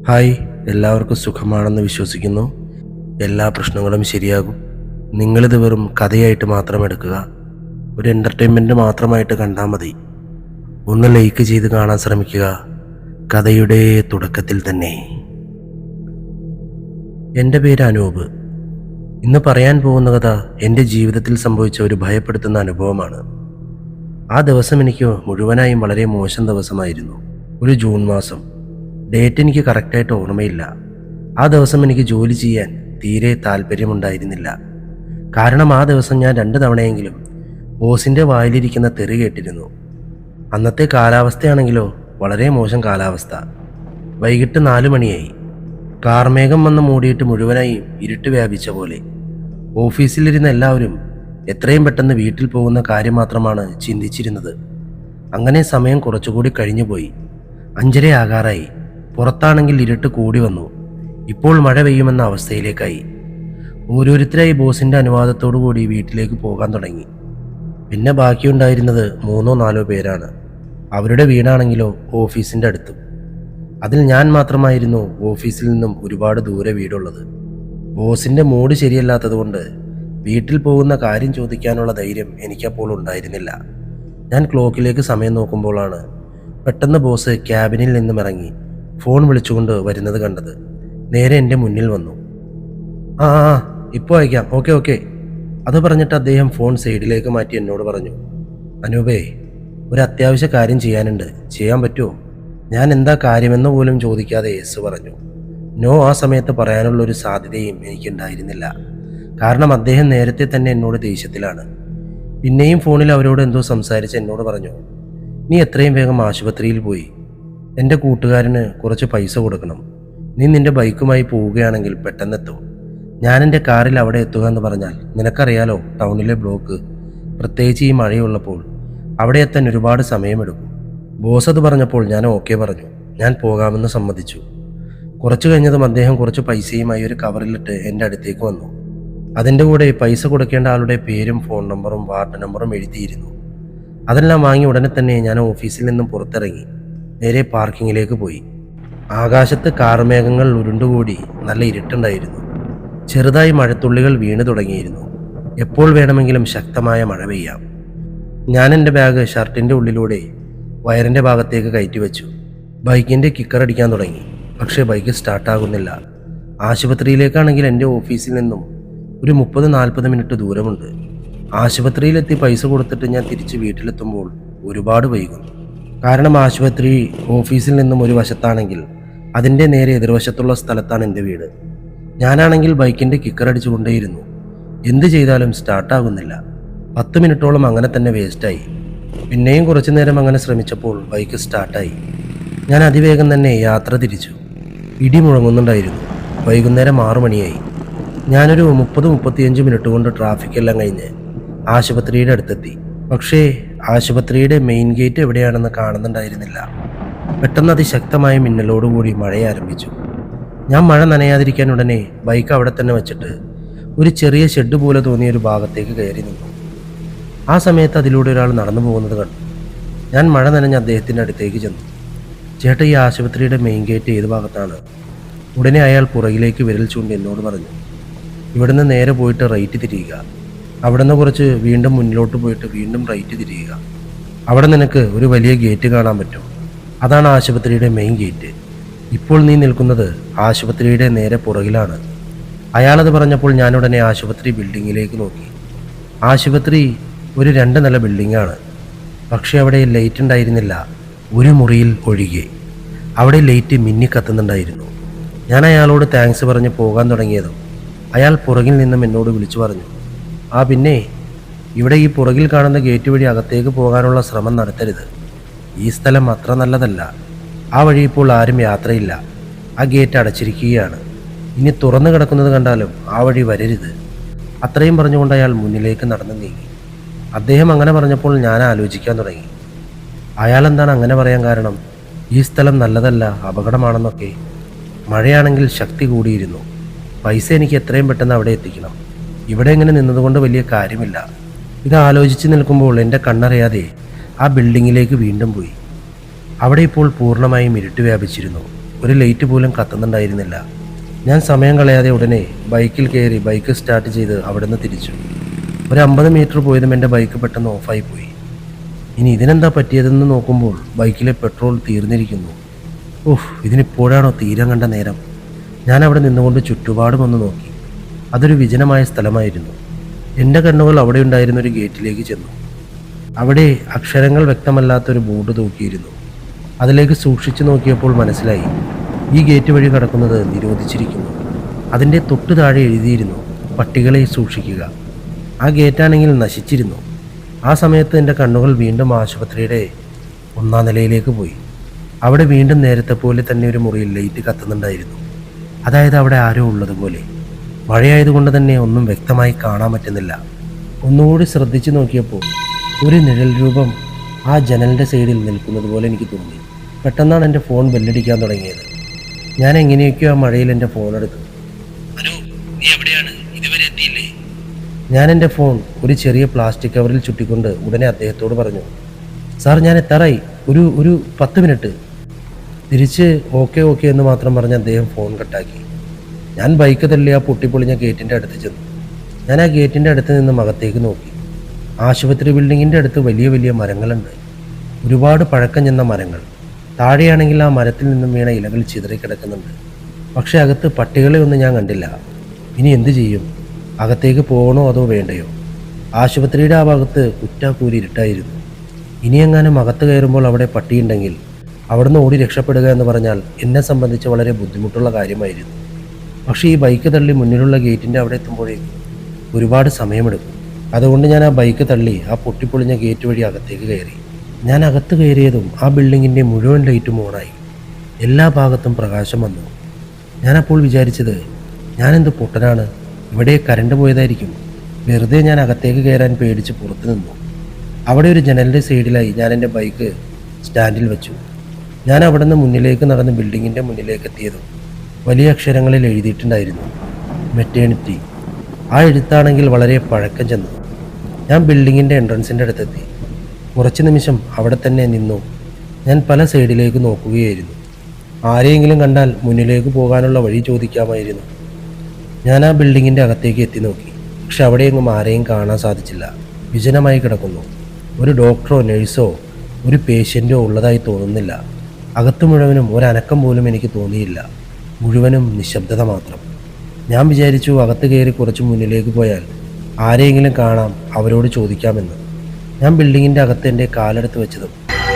Hi, എല്ലാവർക്കും സുഖമാണെന്ന് വിശ്വസിക്കുന്നു. എല്ലാ പ്രശ്നങ്ങളും ശരിയാകും. നിങ്ങളിത് വെറും കഥയായിട്ട് മാത്രം എടുക്കുക. ഒരു എൻ്റർടൈൻമെൻറ്റ് മാത്രമായിട്ട് കണ്ടാൽ മതി. ഒന്ന് ലൈക്ക് ചെയ്ത് കാണാൻ ശ്രമിക്കുക. കഥയുടെ തുടക്കത്തിൽ തന്നെ. എൻ്റെ പേര് അനൂപ്. ഇന്ന് പറയാൻ പോകുന്ന കഥ എൻ്റെ ജീവിതത്തിൽ സംഭവിച്ച ഒരു ഭയപ്പെടുത്തുന്ന അനുഭവമാണ്. ആ ദിവസം എനിക്ക് മുഴുവനായും വളരെ മോശം ദിവസമായിരുന്നു. ഒരു ജൂൺ മാസം. ഡേറ്റ് എനിക്ക് കറക്റ്റായിട്ട് ഓർമ്മയില്ല. ആ ദിവസം എനിക്ക് ജോലി ചെയ്യാൻ തീരെ താല്പര്യമുണ്ടായിരുന്നില്ല. കാരണം ആ ദിവസം ഞാൻ 2 തവണയെങ്കിലും ബോസിൻ്റെ വായിലിരിക്കുന്ന തെറി കേട്ടിരുന്നു. അന്നത്തെ കാലാവസ്ഥയാണെങ്കിലോ വളരെ മോശം കാലാവസ്ഥ. വൈകിട്ട് 4 മണിയായി. കാർമേഘം വന്ന് മൂടിയിട്ട് മുഴുവനായും ഇരുട്ട് വ്യാപിച്ച പോലെ. ഓഫീസിലിരുന്ന എല്ലാവരും എത്രയും പെട്ടെന്ന് വീട്ടിൽ പോകുന്ന കാര്യം മാത്രമാണ് ചിന്തിച്ചിരുന്നത്. അങ്ങനെ സമയം കുറച്ചുകൂടി കഴിഞ്ഞുപോയി. 5:30 ആകാറായി. പുറത്താണെങ്കിൽ ഇരുട്ട് കൂടി വന്നു. ഇപ്പോൾ മഴ പെയ്യുമെന്ന അവസ്ഥയിലേക്കായി. ഓരോരുത്തരായി ബോസിൻ്റെ അനുവാദത്തോടു കൂടി വീട്ടിലേക്ക് പോകാൻ തുടങ്ങി. പിന്നെ ബാക്കിയുണ്ടായിരുന്നത് 3-4 പേരാണ്. അവരുടെ വീടാണെങ്കിലോ ഓഫീസിൻ്റെ അടുത്തും. അതിൽ ഞാൻ മാത്രമായിരുന്നു ഓഫീസിൽ നിന്നും ഒരുപാട് ദൂരെ വീടുള്ളത്. ബോസിൻ്റെ മൂഡ് ശരിയല്ലാത്തതുകൊണ്ട് വീട്ടിൽ പോകുന്ന കാര്യം ചോദിക്കാനുള്ള ധൈര്യം എനിക്കപ്പോൾ ഉണ്ടായിരുന്നില്ല. ഞാൻ ക്ലോക്കിലേക്ക് സമയം നോക്കുമ്പോഴാണ് പെട്ടെന്ന് ബോസ് ക്യാബിനിൽ നിന്നും ഇറങ്ങി ഫോൺ വിളിച്ചുകൊണ്ട് വരുന്നത് കണ്ടത്. നേരെ എൻ്റെ മുന്നിൽ വന്നു. ആ ഇപ്പോൾ അയക്കാം, ഓക്കെ. അത് പറഞ്ഞിട്ട് അദ്ദേഹം ഫോൺ സൈഡിലേക്ക് മാറ്റി എന്നോട് പറഞ്ഞു, അനൂപേ, ഒരു അത്യാവശ്യ കാര്യം ചെയ്യാനുണ്ട്, ചെയ്യാൻ പറ്റുമോ? ഞാൻ എന്താ കാര്യമെന്ന് പോലും ചോദിക്കാതെ യെസ് പറഞ്ഞു. നോ ആ സമയത്ത് പറയാനുള്ളൊരു സാധ്യതയും എനിക്കുണ്ടായിരുന്നില്ല. കാരണം അദ്ദേഹം നേരത്തെ തന്നെ എന്നോട് ദേഷ്യത്തിലാണ്. പിന്നെയും ഫോണിൽ അവരോട് എന്തോ സംസാരിച്ച് എന്നോട് പറഞ്ഞു, നീ എത്രയും വേഗം ആശുപത്രിയിൽ പോയി എൻ്റെ കൂട്ടുകാരന് കുറച്ച് പൈസ കൊടുക്കണം. നീ നിൻ്റെ ബൈക്കുമായി പോവുകയാണെങ്കിൽ പെട്ടെന്നെത്തും. ഞാൻ എൻ്റെ കാറിൽ അവിടെ എത്തുക എന്ന് പറഞ്ഞാൽ നിനക്കറിയാലോ ടൗണിലെ ബ്ലോക്ക്, പ്രത്യേകിച്ച് ഈ മഴയുള്ളപ്പോൾ അവിടെ എത്താൻ ഒരുപാട് സമയമെടുക്കും. ബോസ് അത് പറഞ്ഞപ്പോൾ ഞാൻ ഓക്കെ പറഞ്ഞു. ഞാൻ പോകാമെന്ന് സമ്മതിച്ചു. കുറച്ചു കഴിഞ്ഞതും അദ്ദേഹം കുറച്ച് പൈസയുമായി ഒരു കവറിലിട്ട് എൻ്റെ അടുത്തേക്ക് വന്നു. അതിൻ്റെ കൂടെ പൈസ കൊടുക്കേണ്ട ആളുടെ പേരും ഫോൺ നമ്പറും വാർഡ് നമ്പറും എഴുതിയിരുന്നു. അതെല്ലാം വാങ്ങി ഉടനെ തന്നെ ഞാൻ ഓഫീസിൽ നിന്നും പുറത്തിറങ്ങി നേരെ പാർക്കിങ്ങിലേക്ക് പോയി. ആകാശത്ത് കാർമേഘങ്ങൾ ഉരുണ്ടുകൂടി നല്ല ഇരുട്ടുണ്ടായിരുന്നു. ചെറുതായി മഴത്തുള്ളികൾ വീണു തുടങ്ങിയിരുന്നു. എപ്പോൾ വേണമെങ്കിലും ശക്തമായ മഴ പെയ്യാം. ഞാൻ എൻ്റെ ബാഗ് ഷർട്ടിൻ്റെ ഉള്ളിലൂടെ വയറിൻ്റെ ഭാഗത്തേക്ക് കയറ്റി വെച്ചു. ബൈക്കിൻ്റെ കിക്കർ അടിക്കാൻ തുടങ്ങി. പക്ഷേ ബൈക്ക് സ്റ്റാർട്ടാകുന്നില്ല. ആശുപത്രിയിലേക്കാണെങ്കിൽ എൻ്റെ ഓഫീസിൽ നിന്നും ഒരു 30-40 മിനിറ്റ് ദൂരമുണ്ട്. ആശുപത്രിയിലെത്തി പൈസ കൊടുത്തിട്ട് ഞാൻ തിരിച്ച് വീട്ടിലെത്തുമ്പോൾ ഒരുപാട് വൈകും. കാരണം ആശുപത്രി ഓഫീസിൽ നിന്നും ഒരു വശത്താണെങ്കിൽ അതിൻ്റെ നേരെ എതിർവശത്തുള്ള സ്ഥലത്താണ് എൻ്റെ വീട്. ഞാനാണെങ്കിൽ ബൈക്കിൻ്റെ കിക്കർ അടിച്ചുകൊണ്ടേയിരുന്നു. എന്ത് ചെയ്താലും സ്റ്റാർട്ടാകുന്നില്ല. 10 മിനിറ്റോളം അങ്ങനെ തന്നെ വേസ്റ്റായി. പിന്നെയും കുറച്ചു നേരം അങ്ങനെ ശ്രമിച്ചപ്പോൾ ബൈക്ക് സ്റ്റാർട്ടായി. ഞാൻ അതിവേഗം തന്നെ യാത്ര തിരിച്ചു. ഇടി മുഴങ്ങുന്നുണ്ടായിരുന്നു. വൈകുന്നേരം 6 മണിയായി. ഞാനൊരു 30-35 മിനിറ്റ് കൊണ്ട് ട്രാഫിക് എല്ലാം കഴിഞ്ഞ് ആശുപത്രിയുടെ അടുത്തെത്തി. പക്ഷേ ആശുപത്രിയുടെ മെയിൻ ഗേറ്റ് എവിടെയാണെന്ന് കാണുന്നുണ്ടായിരുന്നില്ല. പെട്ടെന്ന് അതിശക്തമായ മിന്നലോടുകൂടി മഴ ആരംഭിച്ചു. ഞാൻ മഴ നനയാതിരിക്കാൻ ഉടനെ ബൈക്ക് അവിടെ തന്നെ വെച്ചിട്ട് ഒരു ചെറിയ ഷെഡ് പോലെ തോന്നിയ ഒരു ഭാഗത്തേക്ക് കയറി നിന്നു. ആ സമയത്ത് അതിലൂടെ ഒരാൾ നടന്നു പോകുന്നത് കണ്ടു. ഞാൻ മഴ നനഞ്ഞ അദ്ദേഹത്തിൻ്റെ അടുത്തേക്ക് ചെന്നു. ചേട്ടാ, ഈ ആശുപത്രിയുടെ മെയിൻ ഗേറ്റ് ഏത് ഭാഗത്താണ്? ഉടനെ അയാൾ പുറകിലേക്ക് വിരൽ ചൂണ്ടി എന്നോട് പറഞ്ഞു, ഇവിടുന്ന് നേരെ പോയിട്ട് റൈറ്റ് തിരിയുക. അവിടുന്ന് കുറച്ച് വീണ്ടും മുന്നിലോട്ട് പോയിട്ട് വീണ്ടും റൈറ്റ് തിരിയുക. അവിടെ നിനക്ക് ഒരു വലിയ ഗേറ്റ് കാണാൻ പറ്റും. അതാണ് ആശുപത്രിയുടെ മെയിൻ ഗേറ്റ്. ഇപ്പോൾ നീ നിൽക്കുന്നത് ആശുപത്രിയുടെ നേരെ പുറകിലാണ്. അയാളത് പറഞ്ഞപ്പോൾ ഞാനുടനെ ആശുപത്രി ബിൽഡിങ്ങിലേക്ക് നോക്കി. ആശുപത്രി ഒരു 2 നില ബിൽഡിങ്ങാണ്. പക്ഷേ അവിടെ ലൈറ്റ് ഉണ്ടായിരുന്നില്ല, ഒരു മുറിയിൽ ഒഴികെ. അവിടെ ലൈറ്റ് മിന്നിക്കത്തുന്നുണ്ടായിരുന്നു. ഞാൻ അയാളോട് താങ്ക്സ് പറഞ്ഞ് പോകാൻ തുടങ്ങിയതും അയാൾ പുറകിൽ നിന്നും എന്നോട് വിളിച്ചു പറഞ്ഞു, പിന്നെ ഇവിടെ ഈ പുറകിൽ കാണുന്ന ഗേറ്റ് വഴി അകത്തേക്ക് പോകാനുള്ള ശ്രമം നടത്തരുത്. ഈ സ്ഥലം അത്ര നല്ലതല്ല. ആ വഴി ഇപ്പോൾ ആരും യാത്രയില്ല. ആ ഗേറ്റ് അടച്ചിരിക്കുകയാണ്. ഇനി തുറന്നു കിടക്കുന്നത് കണ്ടാലും ആ വഴി വരരുത്. അത്രയും പറഞ്ഞുകൊണ്ട് അയാൾ മുന്നിലേക്ക് നടന്നു നീങ്ങി. അദ്ദേഹം അങ്ങനെ പറഞ്ഞപ്പോൾ ഞാൻ ആലോചിക്കാൻ തുടങ്ങി, അയാൾ എന്താണ് അങ്ങനെ പറയാൻ കാരണം? ഈ സ്ഥലം നല്ലതല്ല, അപകടമാണെന്നൊക്കെ. മഴയാണെങ്കിൽ ശക്തി കൂടിയിരുന്നു. പൈസ എനിക്ക് എത്രയും പെട്ടെന്ന് അവിടെ എത്തിക്കണം. ഇവിടെ ഇങ്ങനെ നിന്നതുകൊണ്ട് വലിയ കാര്യമില്ല. ഇത് ആലോചിച്ച് നിൽക്കുമ്പോൾ എൻ്റെ കണ്ണറിയാതെ ആ ബിൽഡിങ്ങിലേക്ക് വീണ്ടും പോയി. അവിടെ ഇപ്പോൾ പൂർണ്ണമായും ഇരുട്ട് വ്യാപിച്ചിരുന്നു. ഒരു ലൈറ്റ് പോലും കത്തുന്നുണ്ടായിരുന്നില്ല. ഞാൻ സമയം കളയാതെ ഉടനെ ബൈക്കിൽ കയറി ബൈക്ക് സ്റ്റാർട്ട് ചെയ്ത് അവിടെ നിന്ന് തിരിച്ചു. ഒരു 50 മീറ്റർ പോയതും എൻ്റെ ബൈക്ക് പെട്ടെന്ന് ഓഫായി പോയി. ഇനി ഇതിനെന്താ പറ്റിയതെന്ന് നോക്കുമ്പോൾ ബൈക്കിലെ പെട്രോൾ തീർന്നിരിക്കുന്നു. ഇതിനിപ്പോഴാണോ തീരാൻ കണ്ട നേരം? ഞാൻ അവിടെ നിന്നുകൊണ്ട് ചുറ്റുപാടും ഒന്ന് നോക്കി. അതൊരു വിജനമായ സ്ഥലമായിരുന്നു. എൻ്റെ കണ്ണുകൾ അവിടെ ഉണ്ടായിരുന്ന ഒരു ഗേറ്റിലേക്ക് ചെന്നു. അവിടെ അക്ഷരങ്ങൾ വ്യക്തമല്ലാത്തൊരു ബോർഡ് തൂക്കിയിരുന്നു. അതിലേക്ക് സൂക്ഷിച്ചു നോക്കിയപ്പോൾ മനസ്സിലായി, ഈ ഗേറ്റ് വഴി കടക്കുന്നത് നിരോധിച്ചിരിക്കുന്നു. അതിൻ്റെ തൊട്ടു താഴെ എഴുതിയിരുന്നു, പട്ടികളെ സൂക്ഷിക്കുക. ആ ഗേറ്റാണെങ്കിൽ നശിച്ചിരുന്നു. ആ സമയത്ത് എൻ്റെ കണ്ണുകൾ വീണ്ടും ആശുപത്രിയുടെ 1ാം നിലയിലേക്ക് പോയി. അവിടെ വീണ്ടും നേരത്തെ പോലെ തന്നെ ഒരു മുറിയിൽ ലൈറ്റ് കത്തുന്നുണ്ടായിരുന്നു. അതായത് അവിടെ ആരോ ഉള്ളതുപോലെ. മഴയായതുകൊണ്ട് തന്നെ ഒന്നും വ്യക്തമായി കാണാൻ പറ്റുന്നില്ല. ഒന്നുകൂടി ശ്രദ്ധിച്ചു നോക്കിയപ്പോൾ ഒരു നിഴൽ രൂപം ആ ജനലിൻ്റെ സൈഡിൽ നിൽക്കുന്നത് പോലെ എനിക്ക് തോന്നി. പെട്ടെന്നാണ് എൻ്റെ ഫോൺ ബെല്ലടിക്കാൻ തുടങ്ങിയത്. ഞാൻ എങ്ങനെയൊക്കെയോ ആ മഴയിൽ എൻ്റെ ഫോൺ എടുത്തു. ഹലോ, നീ എവിടെയാണ്? ഇതുവരെ എത്തിയില്ലേ? ഞാൻ എൻ്റെ ഫോൺ ഒരു ചെറിയ പ്ലാസ്റ്റിക് കവറിൽ ചുറ്റിക്കൊണ്ട് ഉടനെ അദ്ദേഹത്തോട് പറഞ്ഞു, സാർ ഞാൻ എത്താറായി, ഒരു 10 മിനിറ്റ്. തിരിച്ച് ഓക്കെ എന്ന് മാത്രം പറഞ്ഞ് അദ്ദേഹം ഫോൺ കട്ടാക്കി. ഞാൻ ബൈക്ക് തള്ളി ആ പൊട്ടിപ്പൊളിഞ്ഞ ഗേറ്റിൻ്റെ അടുത്ത് ചെന്നു. ഞാൻ ആ ഗേറ്റിൻ്റെ അടുത്ത് നിന്ന് അകത്തേക്ക് നോക്കി. ആശുപത്രി ബിൽഡിങ്ങിൻ്റെ അടുത്ത് വലിയ വലിയ മരങ്ങളുണ്ട്. ഒരുപാട് പഴക്കം ചെന്ന മരങ്ങൾ. താഴെയാണെങ്കിൽ ആ മരത്തിൽ നിന്നും വീണ ഇലകൾ ചിതറിക്കിടക്കുന്നുണ്ട്. പക്ഷേ അകത്ത് പട്ടികളെ ഒന്നും ഞാൻ കണ്ടില്ല. ഇനി എന്തു ചെയ്യും? അകത്തേക്ക് പോകണോ അതോ വേണ്ടയോ? ആശുപത്രിയുടെ ആ ഭാഗത്ത് കുറ്റാക്കൂരി ഇരുട്ടായിരുന്നു. ഇനിയെങ്ങാനും അകത്ത് കയറുമ്പോൾ അവിടെ പട്ടിയുണ്ടെങ്കിൽ അവിടുന്ന് ഓടി രക്ഷപ്പെടുക എന്ന് പറഞ്ഞാൽ എന്നെ സംബന്ധിച്ച് വളരെ ബുദ്ധിമുട്ടുള്ള കാര്യമായിരുന്നു. പക്ഷേ ഈ ബൈക്ക് തള്ളി മുന്നിലുള്ള ഗേറ്റിൻ്റെ അവിടെ എത്തുമ്പോഴേക്കും ഒരുപാട് സമയമെടുക്കും. അതുകൊണ്ട് ഞാൻ ആ ബൈക്ക് തള്ളി ആ പൊട്ടിപ്പൊളിഞ്ഞ ഗേറ്റ് വഴി അകത്തേക്ക് കയറി. ഞാൻ അകത്ത് കയറിയതും ആ ബിൽഡിങ്ങിൻ്റെ മുഴുവൻ ലൈറ്റും ഓണായി. എല്ലാ ഭാഗത്തും പ്രകാശം വന്നു. ഞാനപ്പോൾ വിചാരിച്ചത്, ഞാനെന്ത് പൊട്ടനാണ്, ഇവിടെ കറണ്ട് പോയതായിരിക്കും. വെറുതെ ഞാൻ അകത്തേക്ക് കയറാൻ പേടിച്ച് പുറത്തു നിന്നു. അവിടെ ഒരു ജനലിൻ്റെ സൈഡിലായി ഞാൻ എൻ്റെ ബൈക്ക് സ്റ്റാൻഡിൽ വെച്ചു. ഞാൻ അവിടെ നിന്ന് മുന്നിലേക്ക് നടന്ന് ബിൽഡിങ്ങിൻ്റെ മുന്നിലേക്ക് എത്തിയതും വലിയ അക്ഷരങ്ങളിൽ എഴുതിയിട്ടുണ്ടായിരുന്നു, മെറ്റേണിറ്റി. ആ എഴുത്താണെങ്കിൽ വളരെ പഴക്കം ചെന്നു. ഞാൻ ബിൽഡിങ്ങിൻ്റെ എൻട്രൻസിൻ്റെ അടുത്തെത്തി. കുറച്ച് നിമിഷം അവിടെ തന്നെ നിന്നു. ഞാൻ പല സൈഡിലേക്ക് നോക്കുകയായിരുന്നു. ആരെയെങ്കിലും കണ്ടാൽ മുന്നിലേക്ക് പോകാനുള്ള വഴി ചോദിക്കാമായിരുന്നു. ഞാൻ ആ ബിൽഡിങ്ങിൻ്റെ അകത്തേക്ക് എത്തി നോക്കി. പക്ഷെ അവിടെയെങ്ങും ആരെയും കാണാൻ സാധിച്ചില്ല. വിജനമായി കിടക്കുന്നു. ഒരു ഡോക്ടറോ നഴ്സോ ഒരു പേഷ്യൻറ്റോ ഉള്ളതായി തോന്നുന്നില്ല. അകത്ത് മുഴുവനും ഒരനക്കം പോലും എനിക്ക് തോന്നിയില്ല. മുഴുവനും നിശബ്ദത മാത്രം. ഞാൻ വിചാരിച്ചു അകത്ത് കയറി കുറച്ച് മുന്നിലേക്ക് പോയാൽ ആരെയെങ്കിലും കാണാം, അവരോട് ചോദിക്കാമെന്ന്. ഞാൻ ബിൽഡിങ്ങിൻ്റെ അകത്ത് എൻ്റെ കാലെടുത്ത് വെച്ചതും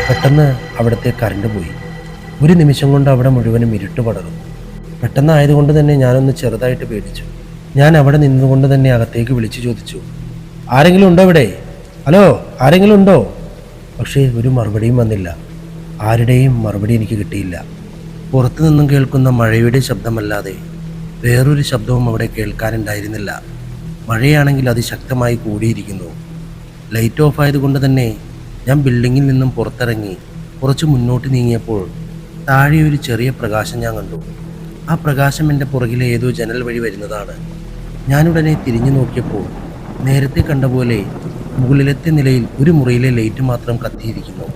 പെട്ടെന്ന് അവിടുത്തെ കറണ്ട് പോയി. ഒരു നിമിഷം കൊണ്ട് അവിടെ മുഴുവനും ഇരുട്ട് പടർന്നു. പെട്ടെന്നായതുകൊണ്ട് തന്നെ ഞാനൊന്ന് ചെറുതായിട്ട് പേടിച്ചു. ഞാൻ അവിടെ നിന്നുകൊണ്ട് തന്നെ അകത്തേക്ക് വിളിച്ചു ചോദിച്ചു, ആരെങ്കിലും ഉണ്ടോ ഇവിടെ? ഹലോ, ആരെങ്കിലും ഉണ്ടോ? പക്ഷേ ഒരു മറുപടിയും വന്നില്ല. ആരുടെയും മറുപടി എനിക്ക് കിട്ടിയില്ല. പുറത്തു നിന്നും കേൾക്കുന്ന മഴയുടെ ശബ്ദമല്ലാതെ വേറൊരു ശബ്ദവും അവിടെ കേൾക്കാനുണ്ടായിരുന്നില്ല. മഴയാണെങ്കിൽ അതിശക്തമായി കൂടിയിരിക്കുന്നു. ലൈറ്റ് ഓഫ് ആയതുകൊണ്ട് തന്നെ ഞാൻ ബിൽഡിങ്ങിൽ നിന്നും പുറത്തിറങ്ങി കുറച്ച് മുന്നോട്ട് നീങ്ങിയപ്പോൾ താഴെ ഒരു ചെറിയ പ്രകാശം ഞാൻ കണ്ടു. ആ പ്രകാശം എൻ്റെ പുറകിലെ ഏതോ ജനൽ വഴി വരുന്നതാണ്. ഞാനുടനെ തിരിഞ്ഞു നോക്കിയപ്പോൾ നേരത്തെ കണ്ട പോലെ മുകളിലത്തെ നിലയിൽ ഒരു മുറിയിലെ ലൈറ്റ് മാത്രം കത്തിയിരിക്കുന്നു.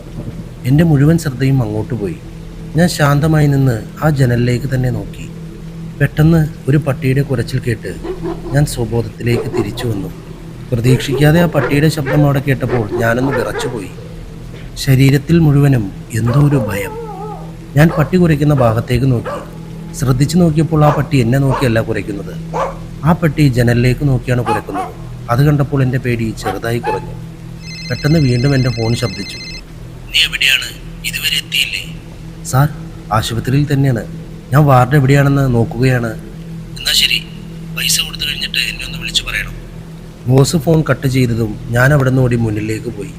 എൻ്റെ മുഴുവൻ ശ്രദ്ധയും അങ്ങോട്ട് പോയി. ഞാൻ ശാന്തമായി നിന്ന് ആ ജനലിലേക്ക് തന്നെ നോക്കി. പെട്ടെന്ന് ഒരു പട്ടിയുടെ കുരച്ചിൽ കേട്ട് ഞാൻ സ്വബോധത്തിലേക്ക് തിരിച്ചു വന്നു. പ്രതീക്ഷിക്കാതെ ആ പട്ടിയുടെ ശബ്ദം അവിടെ കേട്ടപ്പോൾ ഞാനൊന്ന് വിറച്ചുപോയി. ശരീരത്തിൽ മുഴുവനും എന്തോ ഒരു ഭയം. ഞാൻ പട്ടി കുരയ്ക്കുന്ന ഭാഗത്തേക്ക് നോക്കി. ശ്രദ്ധിച്ചു നോക്കിയപ്പോൾ ആ പട്ടി എന്നെ നോക്കിയല്ല കുരയ്ക്കുന്നത്. ആ പട്ടി ജനലിലേക്ക് നോക്കിയാണ് കുരയ്ക്കുന്നത്. അത് കണ്ടപ്പോൾ എൻ്റെ പേടി ചെറുതായി കുറഞ്ഞു. പെട്ടെന്ന് വീണ്ടും എൻ്റെ ഫോൺ ശബ്ദിച്ചു. നീ എവിടെയാണ്? ഇതുവരെ എത്തിയില്ലേ? സാർ, ആശുപത്രിയിൽ തന്നെയാണ്. ഞാൻ വാർഡ് എവിടെയാണെന്ന് നോക്കുകയാണ്. എന്നാ ശരി, പൈസ കൊടുത്തു കഴിഞ്ഞിട്ട് എന്നെ ഒന്ന് വിളിച്ചു പറയണം. ബോസ് ഫോൺ കട്ട് ചെയ്തതും ഞാൻ അവിടെ നിന്ന് ഓടി മുന്നിലേക്ക് പോയി.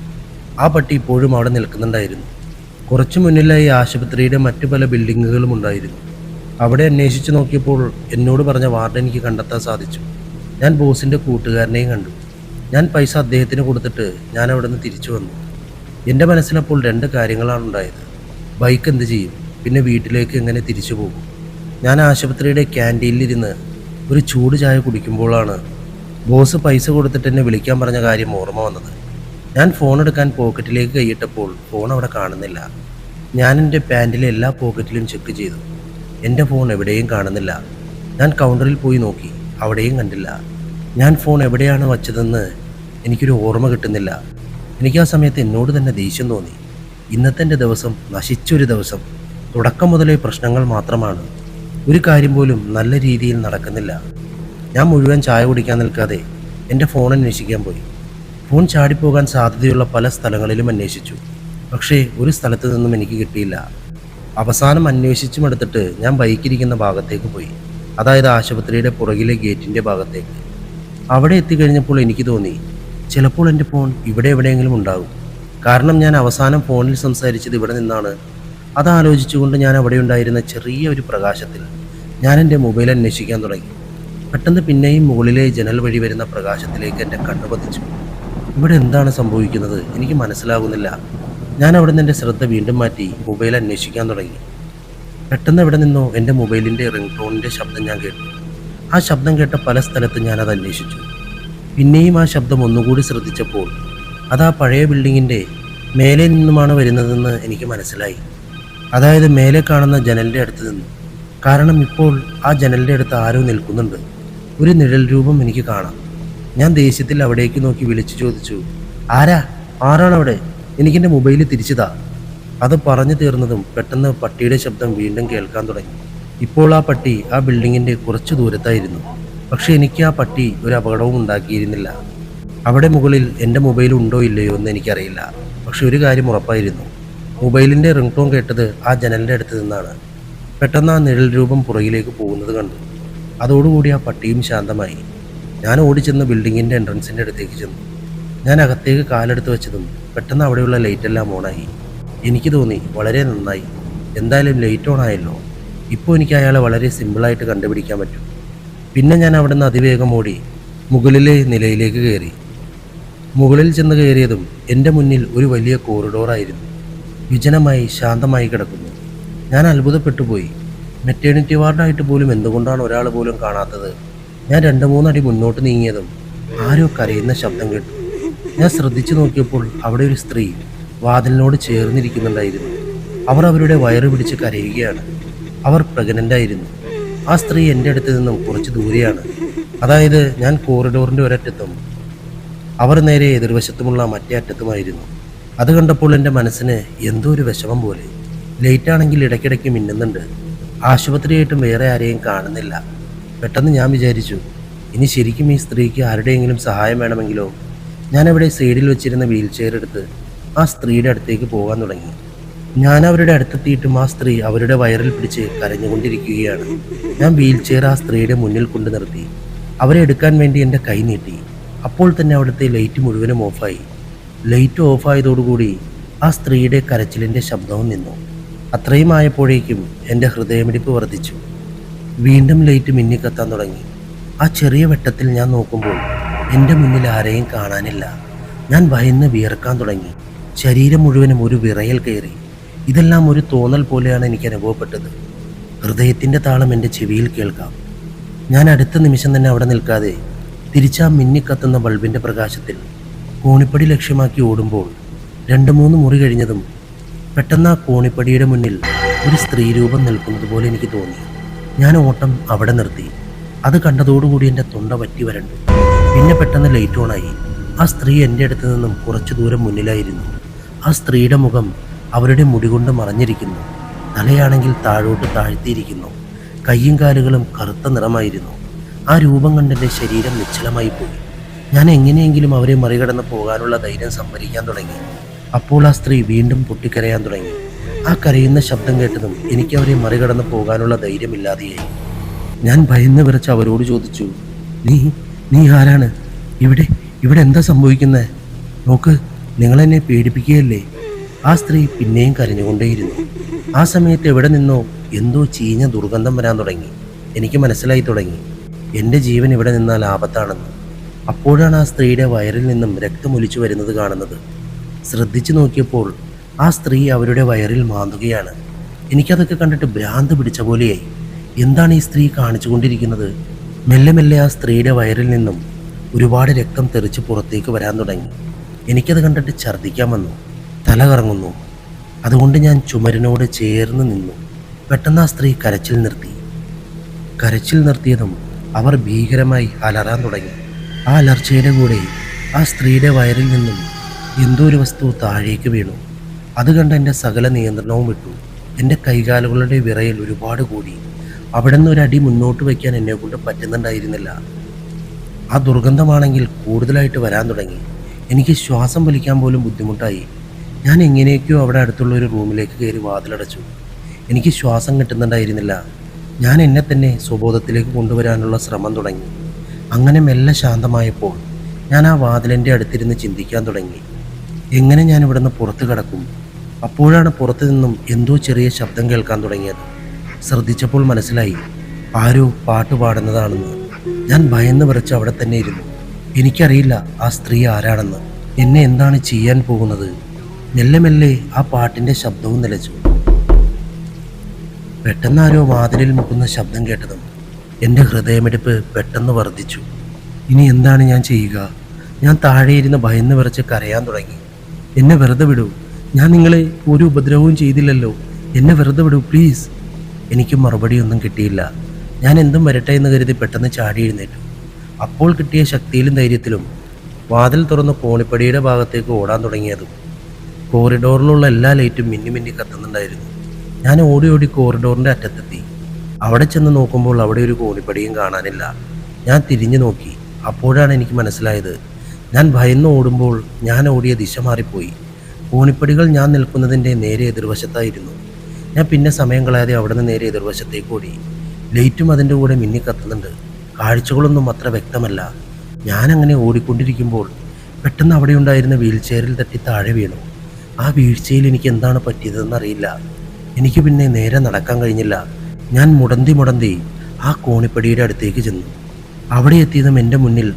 ആ പട്ടി ഇപ്പോഴും അവിടെ നിൽക്കുന്നുണ്ടായിരുന്നു. കുറച്ചു മുന്നിലായി ആശുപത്രിയുടെ മറ്റു പല ബിൽഡിങ്ങുകളും ഉണ്ടായിരുന്നു. അവിടെ അന്വേഷിച്ച് നോക്കിയപ്പോൾ എന്നോട് പറഞ്ഞ വാർഡ് എനിക്ക് കണ്ടെത്താൻ സാധിച്ചു. ഞാൻ ബോസിൻ്റെ കൂട്ടുകാരനെയും കണ്ടു. ഞാൻ പൈസ അദ്ദേഹത്തിന് കൊടുത്തിട്ട് ഞാൻ അവിടെ നിന്ന് തിരിച്ചു വന്നു. എൻ്റെ മനസ്സിലപ്പോൾ 2 കാര്യങ്ങളാണ് ഉണ്ടായത്. ബൈക്ക് എന്ത് ചെയ്യും? പിന്നെ വീട്ടിലേക്ക് എങ്ങനെ തിരിച്ചു പോകും? ഞാൻ ആശുപത്രിയുടെ ക്യാൻറ്റീനിലിരുന്ന് ഒരു ചൂട് ചായ കുടിക്കുമ്പോഴാണ് ബോസ് പൈസ കൊടുത്തിട്ട് എന്നെ വിളിക്കാൻ പറഞ്ഞ കാര്യം ഓർമ്മ വന്നത്. ഞാൻ ഫോൺ എടുക്കാൻ പോക്കറ്റിലേക്ക് കൈയിട്ടപ്പോൾ ഫോൺ അവിടെ കാണുന്നില്ല. ഞാൻ എൻ്റെ പാൻറ്റിലെ എല്ലാ പോക്കറ്റിലും ചെക്ക് ചെയ്തു. എൻ്റെ ഫോൺ എവിടെയും കാണുന്നില്ല. ഞാൻ കൗണ്ടറിൽ പോയി നോക്കി, അവിടെയും കണ്ടില്ല. ഞാൻ ഫോൺ എവിടെയാണ് വച്ചതെന്ന് എനിക്കൊരു ഓർമ്മ കിട്ടുന്നില്ല. എനിക്ക് ആ സമയത്ത് എന്നോട് തന്നെ ദേഷ്യം തോന്നി. ഇന്നത്തെ എൻ്റെ ദിവസം നശിച്ചൊരു ദിവസം. തുടക്കം മുതലേ പ്രശ്നങ്ങൾ മാത്രമാണ്. ഒരു കാര്യം പോലും നല്ല രീതിയിൽ നടക്കുന്നില്ല. ഞാൻ മുഴുവൻ ചായ കുടിക്കാൻ നിൽക്കാതെ എൻ്റെ ഫോൺ അന്വേഷിക്കാൻ പോയി. ഫോൺ ചാടിപ്പോകാൻ സാധ്യതയുള്ള പല സ്ഥലങ്ങളിലും അന്വേഷിച്ചു. പക്ഷേ ഒരു സ്ഥലത്ത് നിന്നും എനിക്ക് കിട്ടിയില്ല. അവസാനം അന്വേഷിച്ചുമെടുത്തിട്ട് ഞാൻ ബൈക്കിരിക്കുന്ന ഭാഗത്തേക്ക് പോയി. അതായത് ആശുപത്രിയുടെ പുറകിലെ ഗേറ്റിൻ്റെ ഭാഗത്തേക്ക്. അവിടെ എത്തിക്കഴിഞ്ഞപ്പോൾ എനിക്ക് തോന്നി, ചിലപ്പോൾ എൻ്റെ ഫോൺ ഇവിടെ എവിടെയെങ്കിലും ഉണ്ടാകും. കാരണം ഞാൻ അവസാനം ഫോണിൽ സംസാരിച്ചത് ഇവിടെ നിന്നാണ്. അതാലോചിച്ചുകൊണ്ട് ഞാൻ അവിടെ ഉണ്ടായിരുന്ന ചെറിയ ഒരു പ്രകാശത്തിൽ ഞാൻ എൻ്റെ മൊബൈൽ അന്വേഷിക്കാൻ തുടങ്ങി. പെട്ടെന്ന് പിന്നെയും മുകളിലെ ജനൽ വഴി വരുന്ന പ്രകാശത്തിലേക്ക് എൻ്റെ കണ്ണു പതിച്ചു. ഇവിടെ എന്താണ് സംഭവിക്കുന്നത് എനിക്ക് മനസ്സിലാകുന്നില്ല. ഞാൻ അവിടെ നിന്ന് എൻ്റെ ശ്രദ്ധ വീണ്ടും മാറ്റി മൊബൈൽ അന്വേഷിക്കാൻ തുടങ്ങി. പെട്ടെന്ന് എവിടെ നിന്നോ എൻ്റെ മൊബൈലിൻ്റെ റിംഗ് ടോണിൻ്റെ ശബ്ദം ഞാൻ കേട്ടു. ആ ശബ്ദം കേട്ട പല സ്ഥലത്തും ഞാനത് അന്വേഷിച്ചു. പിന്നെയും ആ ശബ്ദം ഒന്നുകൂടി ശ്രദ്ധിച്ചപ്പോൾ അത് ആ പഴയ ബിൽഡിങ്ങിൻ്റെ മേലെ നിന്നുമാണ് വരുന്നതെന്ന് എനിക്ക് മനസ്സിലായി. അതായത് മേലെ കാണുന്ന ജനലിൻ്റെ അടുത്ത് നിന്നു. കാരണം ഇപ്പോൾ ആ ജനലിൻ്റെ അടുത്ത് ആരോ നിൽക്കുന്നുണ്ട്. ഒരു നിഴൽ രൂപം എനിക്ക് കാണാം. ഞാൻ ദേഷ്യത്തിൽ അവിടേക്ക് നോക്കി വിളിച്ചു ചോദിച്ചു, ആരാണവിടെ? എനിക്കെൻ്റെ മൊബൈൽ തിരിച്ചതാ. അത് പറഞ്ഞു തീർന്നതും പെട്ടെന്ന് പട്ടിയുടെ ശബ്ദം വീണ്ടും കേൾക്കാൻ തുടങ്ങി. ഇപ്പോൾ ആ പട്ടി ആ ബിൽഡിങ്ങിൻ്റെ കുറച്ച് ദൂരത്തായിരുന്നു. പക്ഷേ എനിക്ക് ആ പട്ടി ഒരു അപകടവും ഉണ്ടാക്കിയിരുന്നില്ല. അവിടെ മുകളിൽ എൻ്റെ മൊബൈൽ ഉണ്ടോ ഇല്ലയോ എന്ന് എനിക്കറിയില്ല. പക്ഷെ ഒരു കാര്യം ഉറപ്പായിരുന്നു, മൊബൈലിൻ്റെ റിംഗ് ടോൺ കേട്ടത് ആ ജനലിൻ്റെ അടുത്ത് നിന്നാണ്. പെട്ടെന്ന് ആ നിഴൽ രൂപം പുറകിലേക്ക് പോകുന്നത് കണ്ടു. അതോടുകൂടി ആ പട്ടിയും ശാന്തമായി. ഞാൻ ഓടിച്ചെന്ന് ബിൽഡിങ്ങിൻ്റെ എൻട്രൻസിൻ്റെ അടുത്തേക്ക് ചെന്നു. ഞാൻ അകത്തേക്ക് കാലെടുത്ത് വെച്ചതും പെട്ടെന്ന് അവിടെയുള്ള ലൈറ്റെല്ലാം ഓണായി. എനിക്ക് തോന്നി, വളരെ നന്നായി, എന്തായാലും ലൈറ്റ് ഓൺ ആയല്ലോ. ഇപ്പോൾ എനിക്ക് അയാളെ വളരെ സിമ്പിളായിട്ട് കണ്ടുപിടിക്കാൻ പറ്റും. പിന്നെ ഞാൻ അവിടെ നിന്ന് അതിവേഗം ഓടി മുകളിലെ നിലയിലേക്ക് കയറി. മുകളിൽ ചെന്ന് കയറിയതും എൻ്റെ മുന്നിൽ ഒരു വലിയ കോറിഡോറായിരുന്നു. വിജനമായി ശാന്തമായി കിടക്കുന്നു. ഞാൻ അത്ഭുതപ്പെട്ടു പോയി. മെറ്റേണിറ്റി വാർഡായിട്ട് പോലും എന്തുകൊണ്ടാണ് ഒരാൾ പോലും കാണാത്തത്? ഞാൻ 2-3 അടി മുന്നോട്ട് നീങ്ങിയതും ആരോ കരയുന്ന ശബ്ദം കേട്ടു. ഞാൻ ശ്രദ്ധിച്ചു നോക്കിയപ്പോൾ അവിടെ ഒരു സ്ത്രീ വാതിലിനോട് ചേർന്നിരിക്കുന്നുണ്ടായിരുന്നു. അവർ അവരുടെ വയറ് പിടിച്ച് കരയുകയാണ്. അവർ പ്രഗ്നൻ്റ് ആയിരുന്നു. ആ സ്ത്രീ എൻ്റെ അടുത്ത് നിന്നും കുറച്ച് ദൂരെയാണ്. അതായത് ഞാൻ കോറിഡോറിൻ്റെ ഒരറ്റത്തും അവർ നേരെ എതിർവശത്തുമുള്ള മറ്റേ അറ്റത്തുമായിരുന്നു. അത് കണ്ടപ്പോൾ എൻ്റെ മനസ്സിന് എന്തോ ഒരു വിഷമം പോലെ. ലൈറ്റാണെങ്കിൽ ഇടയ്ക്കിടയ്ക്ക് മിന്നുന്നുണ്ട്. ആശുപത്രിയായിട്ടും വേറെ ആരെയും കാണുന്നില്ല. പെട്ടെന്ന് ഞാൻ വിചാരിച്ചു, ഇനി ശരിക്കും ഈ സ്ത്രീക്ക് ആരുടെയെങ്കിലും സഹായം വേണമെങ്കിലോ? ഞാനവിടെ സൈഡിൽ വെച്ചിരുന്ന വീൽ ചെയർ എടുത്ത് ആ സ്ത്രീയുടെ അടുത്തേക്ക് പോകാൻ തുടങ്ങി. ഞാൻ അവരുടെ അടുത്തെത്തിയിട്ടും ആ സ്ത്രീ അവരുടെ വയറിൽ പിടിച്ച് കരഞ്ഞുകൊണ്ടിരിക്കുകയാണ്. ഞാൻ വീൽ ചെയർ ആ സ്ത്രീയുടെ മുന്നിൽ കൊണ്ടു നിർത്തി അവരെ എടുക്കാൻ വേണ്ടി എൻ്റെ കൈ നീട്ടി. അപ്പോൾ തന്നെ അവിടുത്തെ ലൈറ്റ് മുഴുവനും ഓഫായി. ലൈറ്റ് ഓഫായതോടുകൂടി ആ സ്ത്രീയുടെ കരച്ചിലിൻ്റെ ശബ്ദവും നിന്നു. അത്രയും ആയപ്പോഴേക്കും എൻ്റെ ഹൃദയമിടിപ്പ് വർദ്ധിച്ചു. വീണ്ടും ലൈറ്റ് മിന്നിക്കത്താൻ തുടങ്ങി. ആ ചെറിയ വെട്ടത്തിൽ ഞാൻ നോക്കുമ്പോൾ എൻ്റെ മുന്നിൽ ആരെയും കാണാനില്ല. ഞാൻ ഭയന്ന് വിയർക്കാൻ തുടങ്ങി. ശരീരം മുഴുവനും ഒരു വിറയൽ കയറി. ഇതെല്ലാം ഒരു തോന്നൽ പോലെയാണ് എനിക്ക് അനുഭവപ്പെട്ടത്. ഹൃദയത്തിൻ്റെ താളം എൻ്റെ ചെവിയിൽ കേൾക്കാം. ഞാൻ അടുത്ത നിമിഷം തന്നെ അവിടെ നിൽക്കാതെ തിരിച്ചാ മിന്നിക്കത്തുന്ന ബൾബിൻ്റെ പ്രകാശത്തിൽ കോണിപ്പടി ലക്ഷ്യമാക്കി ഓടുമ്പോൾ 2-3 മുറി കഴിഞ്ഞതും പെട്ടെന്ന് ആ കോണിപ്പടിയുടെ മുന്നിൽ ഒരു സ്ത്രീ രൂപം നിൽക്കുന്നത് പോലെ എനിക്ക് തോന്നി. ഞാൻ ഓട്ടം അവിടെ നിർത്തി. അത് കണ്ടതോടുകൂടി എൻ്റെ തൊണ്ട വറ്റി വരണ്ടു. പിന്നെ പെട്ടെന്ന് ലൈറ്റ് ഓണായി. ആ സ്ത്രീ എൻ്റെ അടുത്ത് നിന്നും കുറച്ചു ദൂരം മുന്നിലായിരുന്നു. ആ സ്ത്രീയുടെ മുഖം അവരുടെ മുടി കൊണ്ട് മറഞ്ഞിരിക്കുന്നു. തലയാണെങ്കിൽ താഴോട്ട് താഴ്ത്തിയിരിക്കുന്നു. കയ്യും കാലുകളും കറുത്ത നിറമായിരുന്നു. ആ രൂപം കണ്ടെൻ്റെ ശരീരം നിശ്ചലമായി പോയി. ഞാൻ എങ്ങനെയെങ്കിലും അവരെ മറികടന്ന് പോകാനുള്ള ധൈര്യം സംഭരിക്കാൻ തുടങ്ങി. അപ്പോൾ ആ സ്ത്രീ വീണ്ടും പൊട്ടിക്കരയാൻ തുടങ്ങി. ആ കരയുന്ന ശബ്ദം കേട്ടതും എനിക്ക് അവരെ മറികടന്ന് പോകാനുള്ള ധൈര്യമില്ലാതെയായി. ഞാൻ ഭയന്ന് വിറച്ച് അവരോട് ചോദിച്ചു, നീ ആരാണ്? ഇവിടെ എന്താ സംഭവിക്കുന്നത്? നോക്ക്, നിങ്ങളെന്നെ പേടിപ്പിക്കുകയല്ലേ? ആ സ്ത്രീ പിന്നെയും കരഞ്ഞുകൊണ്ടേയിരുന്നു. ആ സമയത്ത് എവിടെ നിന്നോ എന്തോ ചീഞ്ഞ ദുർഗന്ധം വരാൻ തുടങ്ങി. എനിക്ക് മനസ്സിലായി തുടങ്ങി എൻ്റെ ജീവൻ ഇവിടെ നിന്നാൽ ആപത്താണെന്ന്. അപ്പോഴാണ് ആ സ്ത്രീയുടെ വയറിൽ നിന്നും രക്തമൊലിച്ചു വരുന്നത് കാണുന്നത്. ശ്രദ്ധിച്ചു നോക്കിയപ്പോൾ ആ സ്ത്രീ അവരുടെ വയറിൽ മാന്തുകയാണ്. എനിക്കതൊക്കെ കണ്ടിട്ട് ഭ്രാന്ത് പിടിച്ച പോലെയായി. എന്താണ് ഈ സ്ത്രീ കാണിച്ചു കൊണ്ടിരിക്കുന്നത്? മെല്ലെ മെല്ലെ ആ സ്ത്രീയുടെ വയറിൽ നിന്നും ഒരുപാട് രക്തം തെറിച്ച് പുറത്തേക്ക് വരാൻ തുടങ്ങി. എനിക്കത് കണ്ടിട്ട് ഛർദ്ദിക്കാൻ വന്നു. തല കറങ്ങുന്നു. അതുകൊണ്ട് ഞാൻ ചുമരിനോട് ചേർന്ന് നിന്നു. പെട്ടെന്ന് ആ സ്ത്രീ കരച്ചിൽ നിർത്തി. കരച്ചിൽ നിർത്തിയതും അവർ ഭീകരമായി അലറാൻ തുടങ്ങി. ആ അലർച്ചയുടെ കൂടെ ആ സ്ത്രീയുടെ വയറിൽ നിന്നും എന്തോ ഒരു വസ്തു താഴേക്ക് വീണു. അത് കണ്ട് എൻ്റെ സകല നിയന്ത്രണവും വിട്ടു. എൻ്റെ കൈകാലുകളുടെ വിറയൽ ഒരുപാട് കൂടി. അവിടെ നിന്ന് ഒരടി മുന്നോട്ട് വയ്ക്കാൻ എന്നെക്കൊണ്ട് പറ്റുന്നുണ്ടായിരുന്നില്ല. ആ ദുർഗന്ധമാണെങ്കിൽ കൂടുതലായിട്ട് വരാൻ തുടങ്ങി. എനിക്ക് ശ്വാസം വലിക്കാൻ പോലും ബുദ്ധിമുട്ടായി. ഞാൻ എങ്ങനെയൊക്കെയോ അവിടെ അടുത്തുള്ള ഒരു റൂമിലേക്ക് കയറി വാതിലടച്ചു. എനിക്ക് ശ്വാസം കിട്ടുന്നുണ്ടായിരുന്നില്ല. ഞാൻ എന്നെ തന്നെ സ്വബോധത്തിലേക്ക് കൊണ്ടുവരാനുള്ള ശ്രമം തുടങ്ങി. അങ്ങനെ മെല്ലെ ശാന്തമായപ്പോൾ ഞാൻ ആ വാതിലിൻ്റെ അടുത്തിരുന്ന് ചിന്തിക്കാൻ തുടങ്ങി, എങ്ങനെ ഞാൻ ഇവിടുന്ന് പുറത്ത് കടക്കും. അപ്പോഴാണ് പുറത്തു നിന്നും എന്തോ ചെറിയ ശബ്ദം കേൾക്കാൻ തുടങ്ങിയത്. ശ്രദ്ധിച്ചപ്പോൾ മനസ്സിലായി ആരോ പാട്ട് പാടുന്നതാണെന്ന്. ഞാൻ ഭയന്ന് വിറച്ച് അവിടെ തന്നെ ഇരുന്നു. എനിക്കറിയില്ല ആ സ്ത്രീ ആരാണെന്ന്, എന്നെ എന്താണ് ചെയ്യാൻ പോകുന്നത്. മെല്ലെ മെല്ലെ ആ പാട്ടിൻ്റെ ശബ്ദവും നിലച്ചു. പെട്ടെന്ന് ആരോ വാതിലിൽ മുട്ടുന്ന ശബ്ദം കേട്ടതും എൻ്റെ ഹൃദയമിടിപ്പ് പെട്ടെന്ന് വർദ്ധിച്ചു. ഇനി എന്താണ് ഞാൻ ചെയ്യുക? ഞാൻ താഴെ ഇരുന്ന് ഭയന്ന് വിറച്ച് കരയാൻ തുടങ്ങി. എന്നെ വെറുതെ വിടൂ, ഞാൻ നിങ്ങളെ ഒരു ഉപദ്രവവും ചെയ്തില്ലല്ലോ, എന്നെ വെറുതെ വിടൂ പ്ലീസ്. എനിക്ക് മറുപടിയൊന്നും കിട്ടിയില്ല. ഞാൻ എന്തും വരട്ടെ എന്ന് കരുതി പെട്ടെന്ന് ചാടി എഴുന്നേറ്റു. അപ്പോൾ കിട്ടിയ ശക്തിയിലും ധൈര്യത്തിലും വാതിൽ തുറന്ന് കോണിപ്പടിയുടെ ഭാഗത്തേക്ക് ഓടാൻ തുടങ്ങിയതും കോറിഡോറിലുള്ള എല്ലാ ലൈറ്റും മിന്നി മിന്നി കത്തുന്നുണ്ടായിരുന്നു. ഞാൻ ഓടി ഓടി കോറിഡോറിൻ്റെ അറ്റത്തെത്തി. അവിടെ ചെന്ന് നോക്കുമ്പോൾ അവിടെ ഒരു കോണിപ്പടിയും കാണാനില്ല. ഞാൻ തിരിഞ്ഞു നോക്കി. അപ്പോഴാണ് എനിക്ക് മനസ്സിലായത്, ഞാൻ ഭയന്ന് ഓടുമ്പോൾ ഞാൻ ഓടിയ ദിശ മാറിപ്പോയി. കോണിപ്പടികൾ ഞാൻ നിൽക്കുന്നതിൻ്റെ നേരെ എതിർവശത്തായിരുന്നു. ഞാൻ പിന്നെ സമയം കളയാതെ അവിടെ നിന്ന് നേരെ എതിർവശത്തേക്ക് ഓടി. ലൈറ്റും അതിൻ്റെ കൂടെ മിന്നി കത്തുന്നുണ്ട്. കാഴ്ചകളൊന്നും അത്ര വ്യക്തമല്ല. ഞാനങ്ങനെ ഓടിക്കൊണ്ടിരിക്കുമ്പോൾ പെട്ടെന്ന് അവിടെ ഉണ്ടായിരുന്ന വീൽ ചെയറിൽ തട്ടി താഴെ വീണു. ആ വീഴ്ചയിൽ എനിക്ക് എന്താണ് പറ്റിയതെന്നറിയില്ല. എനിക്ക് പിന്നെ നേരെ നടക്കാൻ കഴിഞ്ഞില്ല. ഞാൻ മുടന്തി ആ കോണിപ്പടിയുടെ അടുത്തേക്ക് ചെന്നു. അവിടെ എത്തിയതും എൻ്റെ മുന്നിൽ,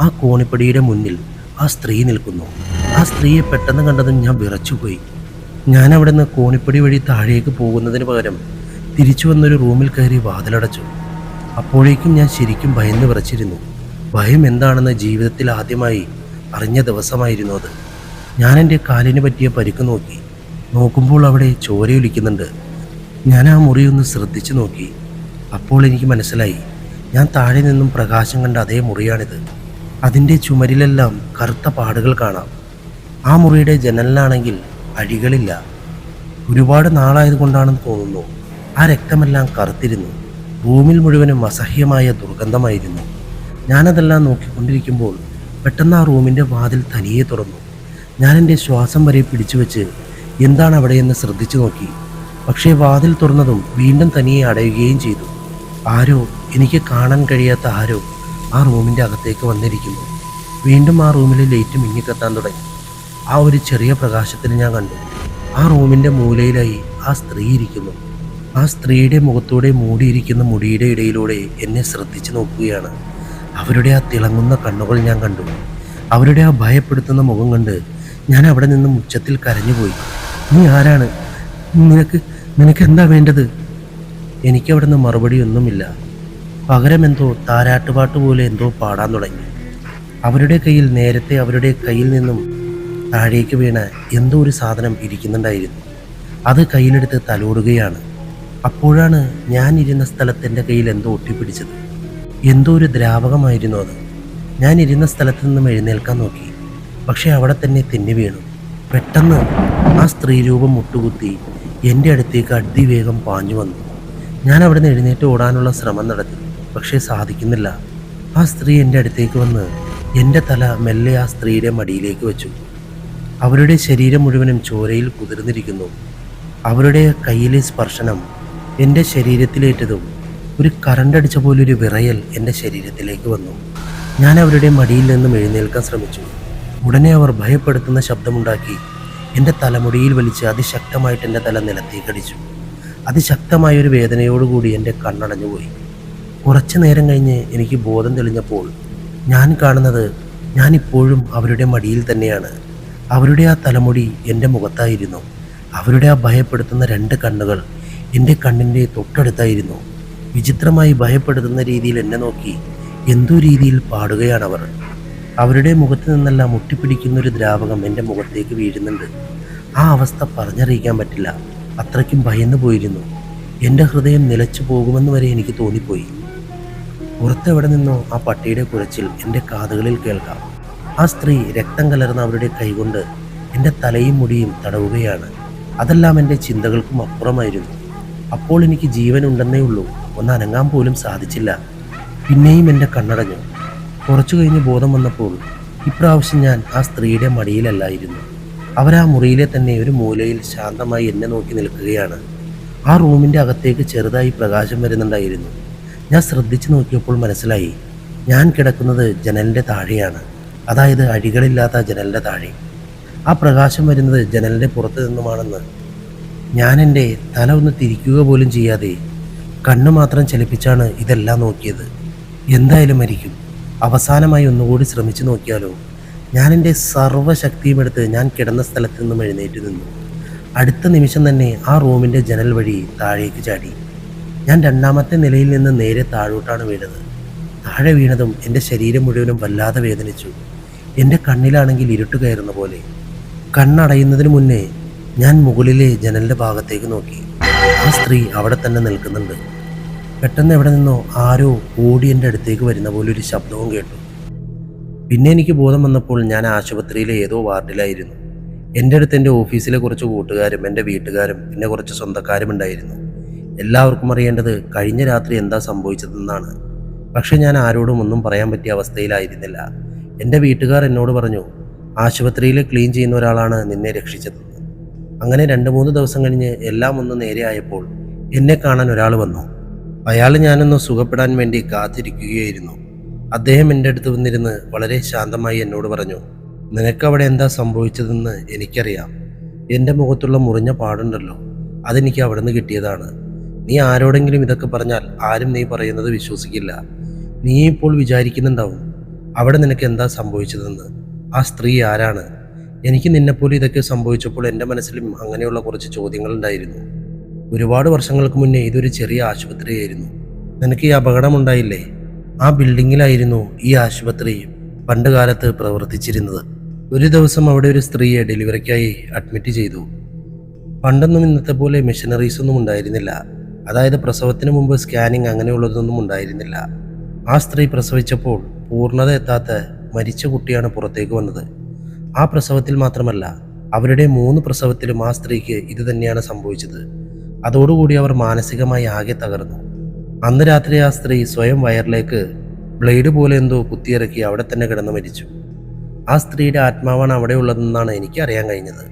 ആ കോണിപ്പടിയുടെ മുന്നിൽ ആ സ്ത്രീ നിൽക്കുന്നു. ആ സ്ത്രീയെ പെട്ടെന്ന് കണ്ടതും ഞാൻ വിറച്ചുപോയി. ഞാൻ അവിടെ നിന്ന് കോണിപ്പടി വഴി താഴേക്ക് പോകുന്നതിന് പകരം തിരിച്ചു വന്നൊരു റൂമിൽ കയറി വാതിലടച്ചു. അപ്പോഴേക്കും ഞാൻ ശരിക്കും ഭയന്ന് വിറച്ചിരുന്നു. ഭയം എന്താണെന്ന് ജീവിതത്തിൽ ആദ്യമായി അറിഞ്ഞ ദിവസമായിരുന്നു അത്. ഞാൻ എൻ്റെ കാലിന് പറ്റിയ പരിക്ക് നോക്കുമ്പോൾ അവിടെ ചോരയൊലിക്കുന്നുണ്ട്. ഞാൻ ആ മുറി ഒന്ന് ശ്രദ്ധിച്ചു നോക്കി. അപ്പോൾ എനിക്ക് മനസ്സിലായി, ഞാൻ താഴെ നിന്നും പ്രകാശം കണ്ട അതേ മുറിയാണിത്. അതിൻ്റെ ചുമരിലെല്ലാം കറുത്ത പാടുകൾ കാണാം. ആ മുറിയുടെ ജനലിലാണെങ്കിൽ അഴികളില്ല. ഒരുപാട് നാളായതുകൊണ്ടാണെന്ന് തോന്നുന്നു ആ രക്തമെല്ലാം കറുത്തിരുന്നു. റൂമിൽ മുഴുവനും അസഹ്യമായ ദുർഗന്ധമായിരുന്നു. ഞാനതെല്ലാം നോക്കിക്കൊണ്ടിരിക്കുമ്പോൾ പെട്ടെന്ന് ആ റൂമിൻ്റെ വാതിൽ തനിയെ തുറന്നു. ഞാൻ എൻ്റെ ശ്വാസം വരെ പിടിച്ചു വെച്ച് എന്താണ് അവിടെയെന്ന് ശ്രദ്ധിച്ചു നോക്കി. പക്ഷേ വാതിൽ തുറന്നതും വീണ്ടും തനിയെ അടയുകയും ചെയ്തു. ആരോ, എനിക്ക് കാണാൻ കഴിയാത്ത ആരോ ആ റൂമിൻ്റെ അകത്തേക്ക് വന്നിരിക്കുന്നു. വീണ്ടും ആ റൂമിലെ ലൈറ്റ് മിന്നിക്കത്താൻ തുടങ്ങി. ആ ഒരു ചെറിയ പ്രകാശത്തിൽ ഞാൻ കണ്ടു, ആ റൂമിൻ്റെ മൂലയിലായി ആ സ്ത്രീ ഇരിക്കുന്നു. ആ സ്ത്രീയുടെ മുഖത്തൂടെ മൂടിയിരിക്കുന്ന മുടിയുടെ ഇടയിലൂടെ എന്നെ ശ്രദ്ധിച്ചു നോക്കുകയാണ്. അവരുടെ ആ തിളങ്ങുന്ന കണ്ണുകൾ ഞാൻ കണ്ടു. അവരുടെ ആ ഭയപ്പെടുത്തുന്ന മുഖം കണ്ട് ഞാൻ അവിടെ നിന്നും ഉച്ചത്തിൽ കരഞ്ഞുപോയി. നീ ആരാണ്? നിനക്ക് എന്താ വേണ്ടത്? എനിക്കവിടെ നിന്ന് മറുപടിയൊന്നുമില്ല. പകരം എന്തോ താരാട്ടുപാട്ട് പോലെ എന്തോ പാടാൻ തുടങ്ങി. അവരുടെ കയ്യിൽ നേരത്തെ അവരുടെ കയ്യിൽ നിന്നും താഴേക്ക് വീണ എന്തോ ഒരു സാധനം ഇരിക്കുന്നുണ്ടായിരുന്നു. അത് കയ്യിലെടുത്ത് തലോടുകയാണ്. അപ്പോഴാണ് ഞാൻ ഇരുന്ന സ്ഥലത്ത് എൻ്റെ കയ്യിൽ എന്തോ ഒട്ടിപ്പിടിച്ചത്. എന്തോ ഒരു ദ്രാവകമായിരുന്നു അത്. ഞാൻ ഇരുന്ന സ്ഥലത്ത് നിന്നും എഴുന്നേൽക്കാൻ നോക്കി. പക്ഷെ അവിടെ തന്നെ തെന്നി വീണു. പെട്ടെന്ന് ആ സ്ത്രീരൂപം മുട്ടുകുത്തി എൻ്റെ അടുത്തേക്ക് അതിവേഗം പാഞ്ഞു വന്നു. ഞാൻ അവിടെ നിന്ന് എഴുന്നേറ്റ് ഓടാനുള്ള ശ്രമം നടത്തി. പക്ഷേ സാധിക്കുന്നില്ല. ആ സ്ത്രീ എൻ്റെ അടുത്തേക്ക് വന്ന് എൻ്റെ തല മെല്ലെ ആ സ്ത്രീയുടെ മടിയിലേക്ക് വെച്ചു. അവരുടെ ശരീരം മുഴുവനും ചോരയിൽ കുതിർന്നിരിക്കുന്നു. അവരുടെ കയ്യിലെ സ്പർശനം എൻ്റെ ശരീരത്തിലേറ്റതും ഒരു കറണ്ടടിച്ച പോലൊരു വിറയൽ എൻ്റെ ശരീരത്തിലേക്ക് വന്നു. ഞാൻ അവരുടെ മടിയിൽ നിന്നും എഴുന്നേൽക്കാൻ ശ്രമിച്ചു. ഉടനെ അവർ ഭയപ്പെടുത്തുന്ന ശബ്ദമുണ്ടാക്കി എൻ്റെ തലമുടിയിൽ വലിച്ച് അതിശക്തമായിട്ട് എൻ്റെ തല നിലത്തേക്കടിച്ചു. അതിശക്തമായൊരു വേദനയോടുകൂടി എൻ്റെ കണ്ണടഞ്ഞുപോയി. കുറച്ചു നേരം കഴിഞ്ഞ് എനിക്ക് ബോധം തെളിഞ്ഞപ്പോൾ ഞാൻ കാണുന്നത്, ഞാനിപ്പോഴും അവരുടെ മടിയിൽ തന്നെയാണ്. അവരുടെ ആ തലമുടി എൻ്റെ മുഖത്തായിരുന്നു. അവരുടെ ആ ഭയപ്പെടുത്തുന്ന രണ്ട് കണ്ണുകൾ എൻ്റെ കണ്ണിൻ്റെ തൊട്ടടുത്തായിരുന്നു. വിചിത്രമായി ഭയപ്പെടുത്തുന്ന രീതിയിൽ എന്നെ നോക്കി എന്തോ രീതിയിൽ പാടുകയാണവർ. അവരുടെ മുഖത്ത് നിന്നെല്ലാം മുട്ടിപ്പിടിക്കുന്നൊരു ദ്രാവകം എൻ്റെ മുഖത്തേക്ക് വീഴുന്നുണ്ട്. ആ അവസ്ഥ പറഞ്ഞറിയിക്കാൻ പറ്റില്ല. അത്രയ്ക്കും ഭയന്നു പോയിരുന്നു. എൻ്റെ ഹൃദയം നിലച്ചു പോകുമെന്ന് വരെ എനിക്ക് തോന്നിപ്പോയി. പുറത്തെവിടെ നിന്നോ ആ പട്ടിയുടെ കുരച്ചിൽ എൻ്റെ കാതുകളിൽ കേൾക്കാം. ആ സ്ത്രീ രക്തം കലർന്ന അവരുടെ കൈകൊണ്ട് എൻ്റെ തലയും മുടിയും തടവുകയാണ്. അതെല്ലാം എൻ്റെ ചിന്തകൾക്കും അപ്പുറമായിരുന്നു. അപ്പോൾ എനിക്ക് ജീവനുണ്ടെന്നേ ഉള്ളൂ, ഒന്ന് അനങ്ങാൻ പോലും സാധിച്ചില്ല. പിന്നെയും എൻ്റെ കണ്ണടഞ്ഞു. കുറച്ചു കഴിഞ്ഞ് ബോധം വന്നപ്പോൾ ഇപ്രാവശ്യം ഞാൻ ആ സ്ത്രീയുടെ മടിയിലല്ലായിരുന്നു. അവരാ മുറിയിലെ തന്നെ ഒരു മൂലയിൽ ശാന്തമായി എന്നെ നോക്കി നിൽക്കുകയാണ്. ആ റൂമിൻ്റെ അകത്തേക്ക് ചെറുതായി പ്രകാശം വരുന്നുണ്ടായിരുന്നു. ഞാൻ ശ്രദ്ധിച്ചു നോക്കിയപ്പോൾ മനസ്സിലായി, ഞാൻ കിടക്കുന്നത് ജനലിൻ്റെ താഴെയാണ്. അതായത് അഴികളില്ലാത്ത ജനലിൻ്റെ താഴെ. ആ പ്രകാശം വരുന്നത് ജനലിൻ്റെ പുറത്തു നിന്നുമാണെന്ന് ഞാൻ എൻ്റെ തല ഒന്ന് തിരിക്കുക പോലും ചെയ്യാതെ കണ്ണ് മാത്രം ചലിപ്പിച്ചാണ് ഇതെല്ലാം നോക്കിയത്. എന്തായാലും മരിക്കും, അവസാനമായി ഒന്നുകൂടി ശ്രമിച്ചു നോക്കിയാലോ. ഞാൻ എൻ്റെ സർവ്വശക്തിയും എടുത്ത് ഞാൻ കിടന്ന സ്ഥലത്ത് നിന്നും എഴുന്നേറ്റ് നിന്നു. അടുത്ത നിമിഷം തന്നെ ആ റൂമിൻ്റെ ജനൽ വഴി താഴേക്ക് ചാടി. ഞാൻ രണ്ടാമത്തെ നിലയിൽ നിന്ന് നേരെ താഴോട്ടാണ് വീണത്. താഴെ വീണതും എൻ്റെ ശരീരം മുഴുവനും വല്ലാതെ വേദനിച്ചു. എൻ്റെ കണ്ണിലാണെങ്കിൽ ഇരുട്ട് കയറുന്ന പോലെ. കണ്ണടയുന്നതിന് മുന്നേ ഞാൻ മുകളിലെ ജനലിൻ്റെ ഭാഗത്തേക്ക് നോക്കി. ആ സ്ത്രീ അവിടെ തന്നെ നിൽക്കുന്നുണ്ട്. പെട്ടെന്ന് എവിടെ നിന്നോ ആരോ ഓടി എൻ്റെ അടുത്തേക്ക് വരുന്ന പോലെ ഒരു ശബ്ദവും കേട്ടു. പിന്നെ എനിക്ക് ബോധം വന്നപ്പോൾ ഞാൻ ആശുപത്രിയിലെ ഏതോ വാർഡിലായിരുന്നു. എൻ്റെ അടുത്ത് എൻ്റെ ഓഫീസിലെ കുറച്ച് കൂട്ടുകാരും എൻ്റെ വീട്ടുകാരും പിന്നെ കുറച്ച് സ്വന്തക്കാരും ഉണ്ടായിരുന്നു. എല്ലാവർക്കും അറിയേണ്ടത് കഴിഞ്ഞ രാത്രി എന്താ സംഭവിച്ചതെന്നാണ്. പക്ഷെ ഞാൻ ആരോടും ഒന്നും പറയാൻ പറ്റിയ അവസ്ഥയിലായിരുന്നില്ല. എൻ്റെ വീട്ടുകാർ എന്നോട് പറഞ്ഞു, ആശുപത്രിയിൽ ക്ലീൻ ചെയ്യുന്ന ഒരാളാണ് നിന്നെ രക്ഷിച്ചതെന്ന്. അങ്ങനെ 2-3 ദിവസം കഴിഞ്ഞ് എല്ലാം ഒന്ന് നേരെയായപ്പോൾ എന്നെ കാണാൻ ഒരാൾ വന്നു. അയാൾ ഞാനൊന്ന് സുഖപ്പെടാൻ വേണ്ടി കാത്തിരിക്കുകയായിരുന്നു. അദ്ദേഹം എൻ്റെ അടുത്ത് വന്നിരുന്ന് വളരെ ശാന്തമായി എന്നോട് പറഞ്ഞു, നിനക്കവിടെ എന്താ സംഭവിച്ചതെന്ന് എനിക്കറിയാം. എൻ്റെ മുഖത്തുള്ള മുറിഞ്ഞ പാടുണ്ടല്ലോ, അതെനിക്ക് അവിടെ നിന്ന് കിട്ടിയതാണ്. നീ ആരോടെങ്കിലും ഇതൊക്കെ പറഞ്ഞാൽ ആരും നീ പറയുന്നത് വിശ്വസിക്കില്ല. നീ ഇപ്പോൾ വിചാരിക്കുന്നുണ്ടാവും അവിടെ നിനക്ക് എന്താ സംഭവിച്ചതെന്ന്. ആ സ്ത്രീ ആരാണ്? എനിക്ക് നിന്നെപ്പോലെ ഇതൊക്കെ സംഭവിച്ചപ്പോൾ എൻ്റെ മനസ്സിലും അങ്ങനെയുള്ള കുറച്ച് ചോദ്യങ്ങളുണ്ടായിരുന്നു. ഒരുപാട് വർഷങ്ങൾക്ക് മുന്നേ ഇതൊരു ചെറിയ ആശുപത്രിയായിരുന്നു. നിനക്ക് ഈ അപകടമുണ്ടായില്ലേ, ആ ബിൽഡിങ്ങിലായിരുന്നു ഈ ആശുപത്രി പണ്ട് കാലത്ത് പ്രവർത്തിച്ചിരുന്നത്. ഒരു ദിവസം അവിടെ ഒരു സ്ത്രീയെ ഡെലിവറിക്കായി അഡ്മിറ്റ് ചെയ്തു. പണ്ടൊന്നും ഇന്നത്തെ പോലെ മെഷീനറീസ് ഒന്നും ഉണ്ടായിരുന്നില്ല. അതായത് പ്രസവത്തിന് മുമ്പ് സ്കാനിങ് അങ്ങനെയുള്ളതൊന്നും ഉണ്ടായിരുന്നില്ല. ആ സ്ത്രീ പ്രസവിച്ചപ്പോൾ പൂർണ്ണത എത്താത്ത മരിച്ച കുട്ടിയാണ് പുറത്തേക്ക് വന്നത്. ആ പ്രസവത്തിൽ മാത്രമല്ല, അവരുടെ 3 പ്രസവത്തിലും ആ സ്ത്രീക്ക് ഇത് തന്നെയാണ് സംഭവിച്ചത്. അതോടുകൂടി അവർ മാനസികമായി ആകെ തകർന്നു. അന്ന് രാത്രി ആ സ്ത്രീ സ്വയം വയറിലേക്ക് ബ്ലേഡ് പോലെ എന്തോ കുത്തിയിറക്കി അവിടെ തന്നെ കിടന്ന് മരിച്ചു. ആ സ്ത്രീയുടെ ആത്മാവാണ് അവിടെ ഉള്ളതെന്നാണ് എനിക്ക് അറിയാൻ കഴിഞ്ഞത്.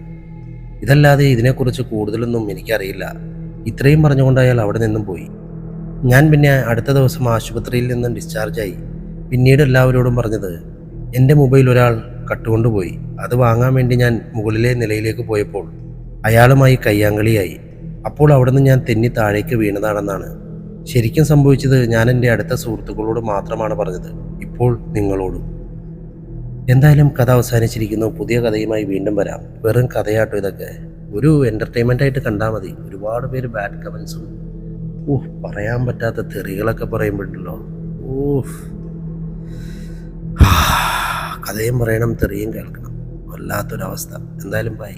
ഇതല്ലാതെ ഇതിനെക്കുറിച്ച് കൂടുതലൊന്നും എനിക്കറിയില്ല. ഇത്രയും പറഞ്ഞുകൊണ്ട് അയാൾ അവിടെ നിന്നും പോയി. ഞാൻ പിന്നെ അടുത്ത ദിവസം ആശുപത്രിയിൽ നിന്നും ഡിസ്ചാർജായി. പിന്നീട് എല്ലാവരോടും പറഞ്ഞത്, എൻ്റെ മൊബൈൽ ഒരാൾ കട്ടുകൊണ്ടുപോയി. അത് വാങ്ങാൻ വേണ്ടി ഞാൻ മുകളിലെ നിലയിലേക്ക് പോയപ്പോൾ അയാളുമായി കയ്യാങ്കളിയായി. അപ്പോൾ അവിടെ നിന്ന് ഞാൻ തെന്നി താഴേക്ക് വീണതാണെന്നാണ്. ശരിക്കും സംഭവിച്ചത് ഞാൻ എൻ്റെ അടുത്ത സുഹൃത്തുക്കളോട് മാത്രമാണ് പറഞ്ഞത്, ഇപ്പോൾ നിങ്ങളോടും. എന്തായാലും കഥ അവസാനിച്ചിരിക്കുന്നു. പുതിയ കഥയുമായി വീണ്ടും വരാം. വെറും കഥയാട്ടോ ഇതൊക്കെ, ഒരു എൻ്റർടൈൻമെൻ്റ് ആയിട്ട് കണ്ടാൽ മതി. ഒരുപാട് പേര് ബാഡ് കമൻസും പറയാൻ പറ്റാത്ത തെറികളൊക്കെ പറയുമ്പോഴല്ലോ, കഥയും പറയണം, തെറിയും കേൾക്കണം. വല്ലാത്തൊരവസ്ഥ. എന്തായാലും ബൈ.